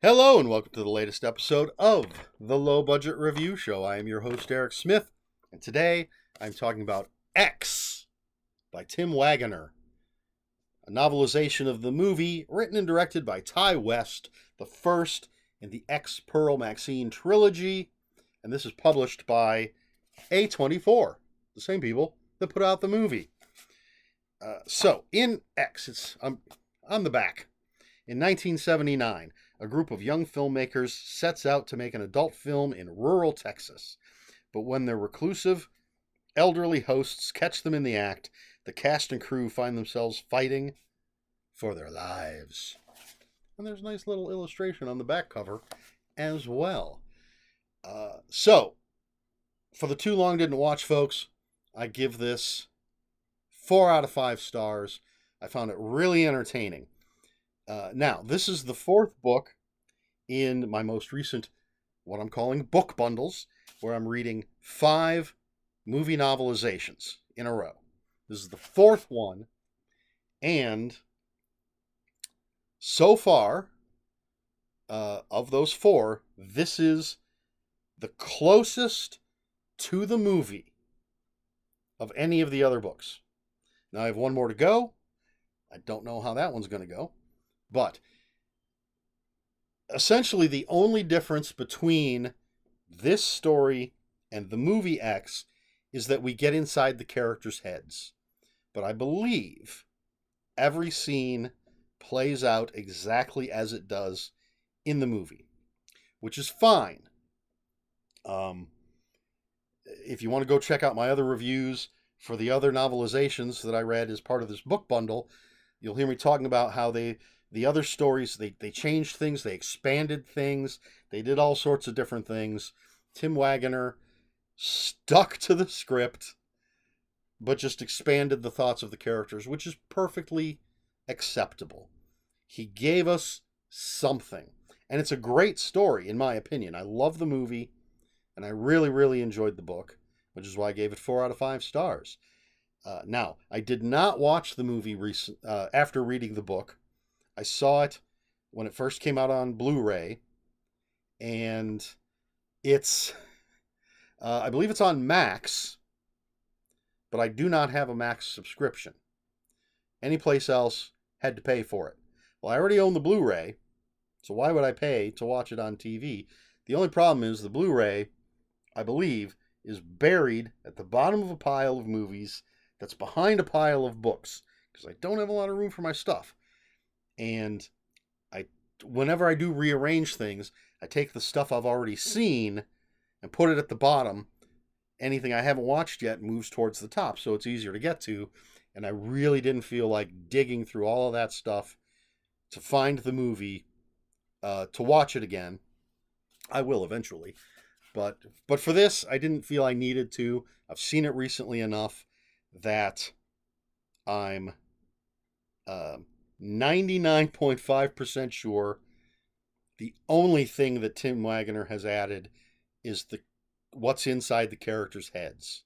Hello and welcome to the latest episode of the Low Budget Review Show. I am your host, Eric Smith, and today I'm talking about X by Tim Waggoner, a novelization of the movie written and directed by Ty West, the first in the X Pearl Maxine trilogy, and this is published by A24, the same people that put out the movie. So, in X, it's on the back. In 1979, a group of young filmmakers sets out to make an adult film in rural Texas. But when their reclusive, elderly hosts catch them in the act, the cast and crew find themselves fighting for their lives. And there's a nice little illustration on the back cover as well. So, for the too long didn't watch folks, I give this 4 out of 5 stars. I found it really entertaining. Now, this is the 4th book in my most recent, what I'm calling book bundles, where I'm reading 5 movie novelizations in a row. This is the 4th one, and so far, of those 4, this is the closest to the movie of any of the other books. Now, I have one more to go. I don't know how that one's going to go. But essentially, the only difference between this story and the movie X is that we get inside the characters' heads. But I believe every scene plays out exactly as it does in the movie, which is fine. If you want to go check out my other reviews for the other novelizations that I read as part of this book bundle, you'll hear me talking about how the other stories, they changed things, they expanded things, they did all sorts of different things. Tim Waggoner stuck to the script, but just expanded the thoughts of the characters, which is perfectly acceptable. He gave us something, and it's a great story, in my opinion. I love the movie, and I really, really enjoyed the book, which is why I gave it 4 out of 5 stars. Now, I did not watch the movie after reading the book. I saw it when it first came out on Blu-ray, and it's, I believe it's on Max, but I do not have a Max subscription. Anyplace else had to pay for it. Well, I already own the Blu-ray, so why would I pay to watch it on TV? The only problem is the Blu-ray, I believe, is buried at the bottom of a pile of movies that's behind a pile of books, because I don't have a lot of room for my stuff. And whenever I do rearrange things, I take the stuff I've already seen and put it at the bottom. Anything I haven't watched yet moves towards the top, so it's easier to get to. And I really didn't feel like digging through all of that stuff to find the movie, to watch it again. I will eventually. But for this, I didn't feel I needed to. I've seen it recently enough that I'm 99.5% sure the only thing that Tim Waggoner has added is what's inside the characters' heads.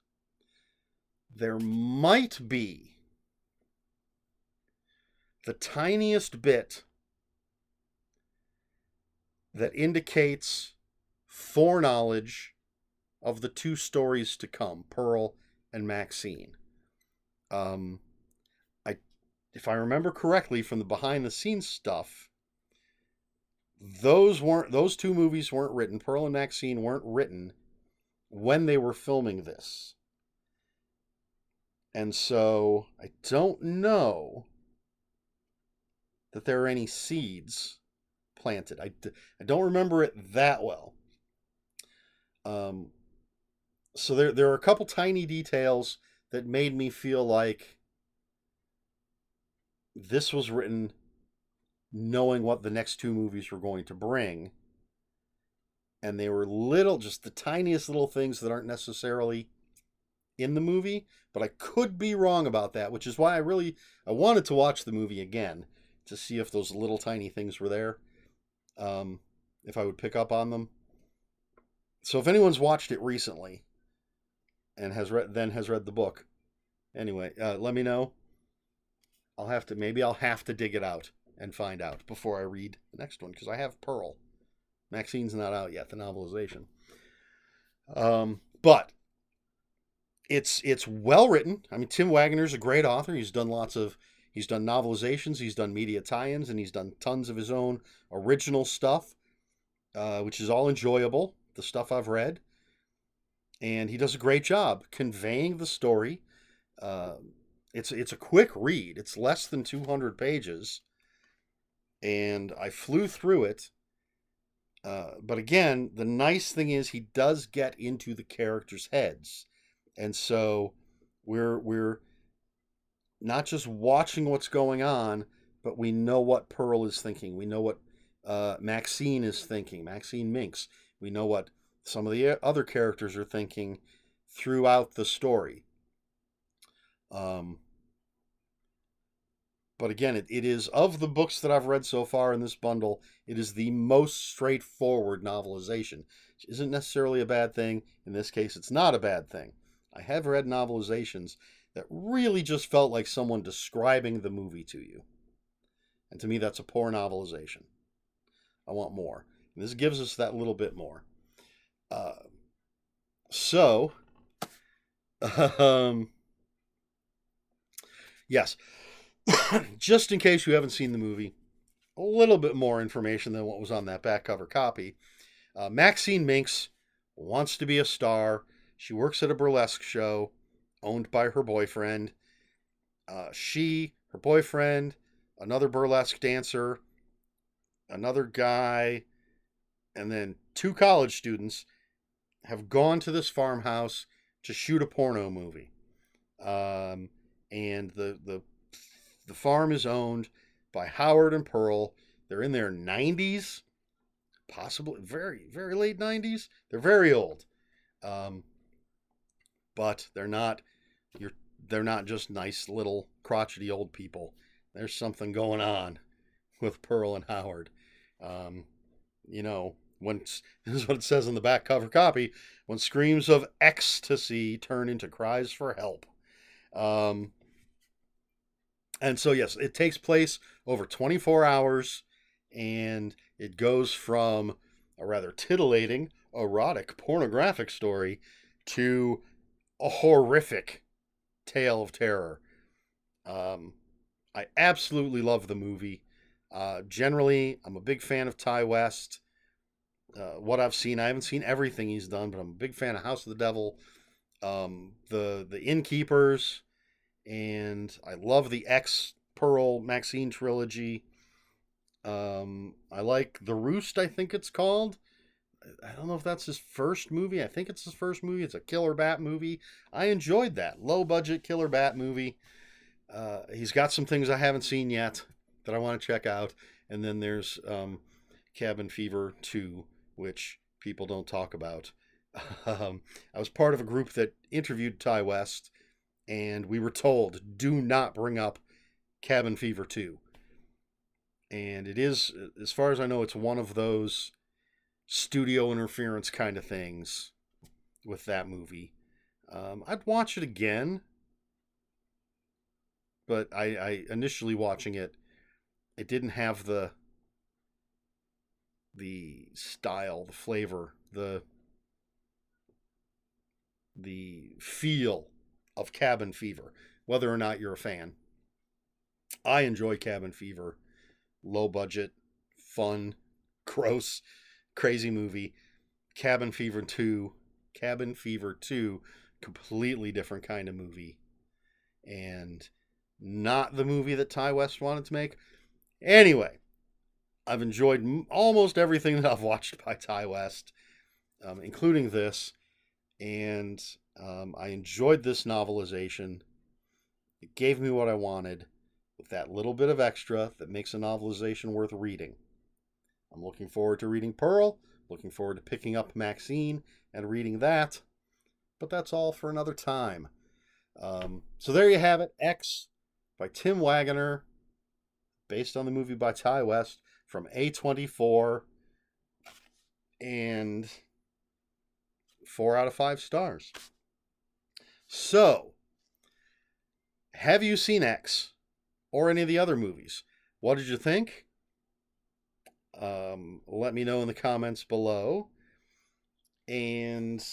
There might be the tiniest bit that indicates foreknowledge of the 2 stories to come, Pearl and Maxine. If I remember correctly from the behind-the-scenes stuff, those 2 movies weren't written. Pearl and Maxine weren't written when they were filming this. And so I don't know that there are any seeds planted. I don't remember it that well. So there are a couple tiny details that made me feel like this was written knowing what the next 2 movies were going to bring. And they were just the tiniest little things that aren't necessarily in the movie, but I could be wrong about that, which is why I wanted to watch the movie again to see if those little tiny things were there, if I would pick up on them. So if anyone's watched it recently and has read the book, anyway, let me know. Maybe I'll have to dig it out and find out before I read the next one, because I have Pearl. Maxine's not out yet, the novelization. But it's well written. I mean, Tim Waggoner's a great author. He's done novelizations, he's done media tie-ins, and he's done tons of his own original stuff, which is all enjoyable, the stuff I've read. And he does a great job conveying the story. It's a quick read. It's less than 200 pages. And I flew through it. But again, the nice thing is he does get into the characters' heads. And so we're not just watching what's going on, but we know what Pearl is thinking. We know what Maxine is thinking, Maxine Minx. We know what some of the other characters are thinking throughout the story. But again, it is, of the books that I've read so far in this bundle, it is the most straightforward novelization. Which isn't necessarily a bad thing. In this case, it's not a bad thing. I have read novelizations that really just felt like someone describing the movie to you. And to me, that's a poor novelization. I want more. And this gives us that little bit more. Yes. Just in case you haven't seen the movie, a little bit more information than what was on that back cover copy. Maxine Minx wants to be a star. She works at a burlesque show owned by her boyfriend. Her boyfriend, another burlesque dancer, another guy, and then 2 college students have gone to this farmhouse to shoot a porno movie. And the farm is owned by Howard and Pearl. They're in their 90s, possibly very, very late 90s. They're very old. But they're not just nice little crotchety old people. There's something going on with Pearl and Howard. This is what it says in the back cover copy, when screams of ecstasy turn into cries for help. And so, yes, it takes place over 24 hours, and it goes from a rather titillating, erotic, pornographic story to a horrific tale of terror. I absolutely love the movie. Generally, I'm a big fan of Ty West. What I've seen, I haven't seen everything he's done, but I'm a big fan of House of the Devil, the Innkeepers, and I love the Pearl Maxine trilogy. I like The Roost, I think it's called. I don't know if that's his first movie. I think it's his first movie. It's a killer bat movie. I enjoyed that. Low budget killer bat movie. He's got some things I haven't seen yet that I want to check out. And then there's Cabin Fever 2, which people don't talk about. I was part of a group that interviewed Ty West, and we were told, do not bring up Cabin Fever 2. And it is, as far as I know, it's one of those studio interference kind of things with that movie. I'd watch it again, but I initially watching it, it didn't have the style, the flavor, the feel of Cabin Fever, whether or not you're a fan. I enjoy Cabin Fever. Low budget, fun, gross, crazy movie. Cabin Fever 2, completely different kind of movie. And not the movie that Ty West wanted to make. Anyway, I've enjoyed almost everything that I've watched by Ty West, including this. And I enjoyed this novelization. It gave me what I wanted, with that little bit of extra that makes a novelization worth reading. I'm looking forward to reading Pearl, looking forward to picking up Maxine and reading that, but that's all for another time. So there you have it, X by Tim Waggoner, based on the movie by Ty West, from A24, and 4 out of 5 stars. So, have you seen X? Or any of the other movies? What did you think? Let me know in the comments below. And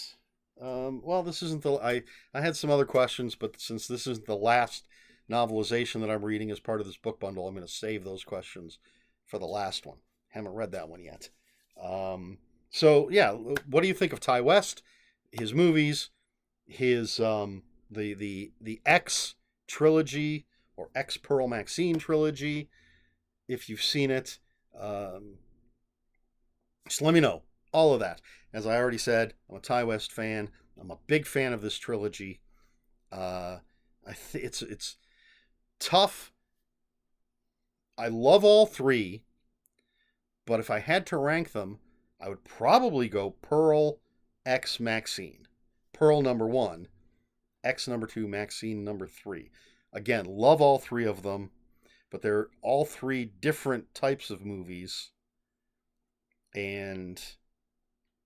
well, this isn't the I had some other questions, but since this isn't the last novelization that I'm reading as part of this book bundle, I'm going to save those questions for the last one. Haven't read that one yet. So yeah, what do you think of Ty West? His movies, his the X trilogy or X Pearl Maxine trilogy, if you've seen it. Just let me know. All of that. As I already said, I'm a Ty West fan. I'm a big fan of this trilogy. It's tough. I love all three, but if I had to rank them, I would probably go Pearl, X, Maxine. Pearl number 1, X number 2, Maxine number 3. Again, love all three of them, but they're all three different types of movies. And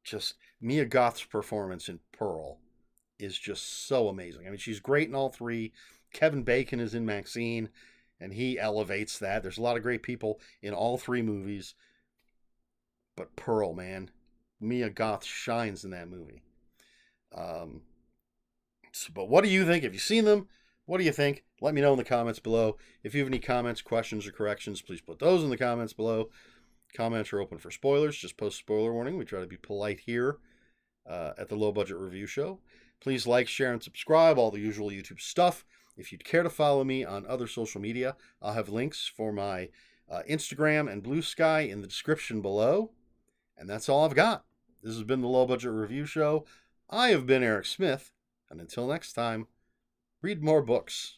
just Mia Goth's performance in Pearl is just so amazing. I mean, she's great in all three. Kevin Bacon is in Maxine, and he elevates that. There's a lot of great people in all three movies. But Pearl, man, Mia Goth shines in that movie. But what do you think? Have you seen them? What do you think? Let me know in the comments below. If you have any comments, questions, or corrections, please put those in the comments below. Comments are open for spoilers. Just post spoiler warning. We try to be polite here at the Low Budget Review Show. Please like, share, and subscribe. All the usual YouTube stuff. If you'd care to follow me on other social media, I'll have links for my Instagram and Bluesky in the description below. And that's all I've got. This has been the Low Budget Review Show. I have been Eric Smith. And until next time, read more books.